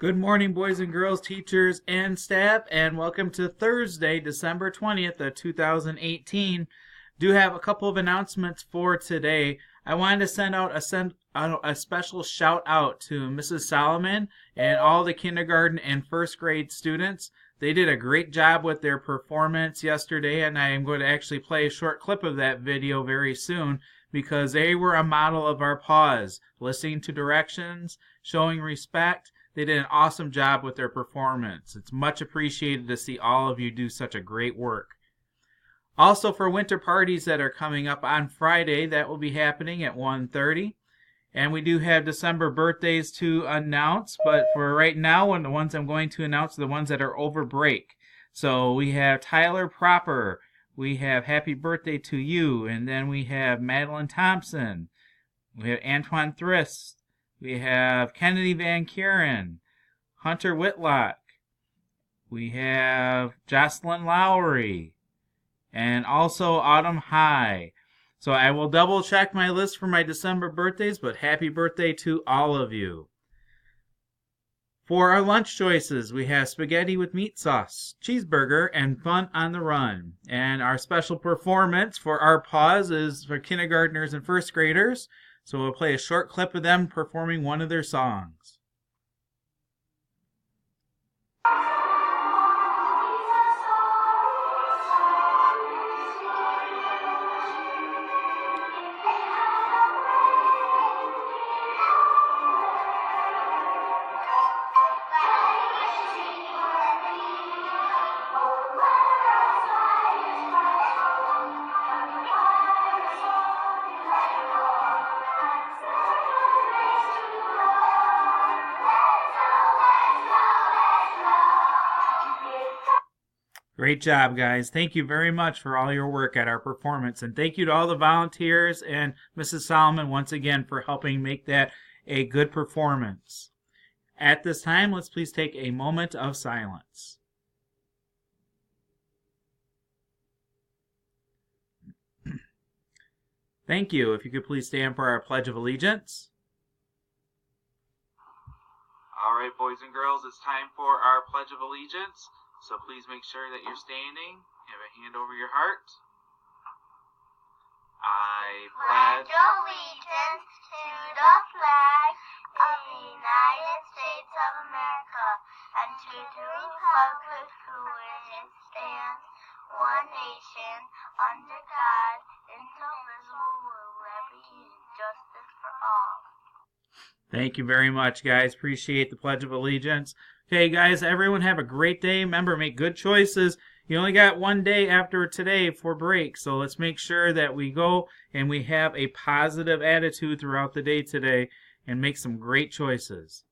Good morning, boys and girls, teachers, and staff, and welcome to Thursday, December 20th of 2018. Do have a couple of announcements for today. I wanted to send out a special shout out to Mrs. Solomon and all the kindergarten and first grade students. They did a great job with their performance yesterday, and I am going to actually play a short clip of that video very soon because they were a model of our pause, listening to directions, showing respect. They did an awesome job with their performance. It's much appreciated to see all of you do such a great work. Also, for winter parties that are coming up on Friday, that will be happening at 1:30. And we do have December birthdays to announce, but for right now, the ones I'm going to announce are the ones that are over break. So we have Tyler Proper, we have Happy Birthday to You, and then we have Madeline Thompson, we have Antoine Thrist, we have Kennedy Van Kuren, Hunter Whitlock, we have Jocelyn Lowry, and also Autumn High. So I will double check my list for my December birthdays, but happy birthday to all of you. For our lunch choices, we have spaghetti with meat sauce, cheeseburger, and fun on the run. And our special performance for our pause is for kindergartners and first graders. So we'll play a short clip of them performing one of their songs. Great job, guys. Thank you very much for all your work at our performance. And thank you to all the volunteers and Mrs. Solomon once again for helping make that a good performance. At this time, let's please take a moment of silence. Thank you. If you could please stand for our Pledge of Allegiance. All right, boys and girls, it's time for our Pledge of Allegiance. So please make sure that you're standing. Have a hand over your heart. I pledge allegiance to the flag of the United States of America and to the republic for which it stands, one nation, under God, indivisible, with liberty and justice for all. Thank you very much, guys. Appreciate the Pledge of Allegiance. Okay, guys, everyone have a great day. Remember, make good choices. You only got one day after today for break, so let's make sure that we go and we have a positive attitude throughout the day today and make some great choices.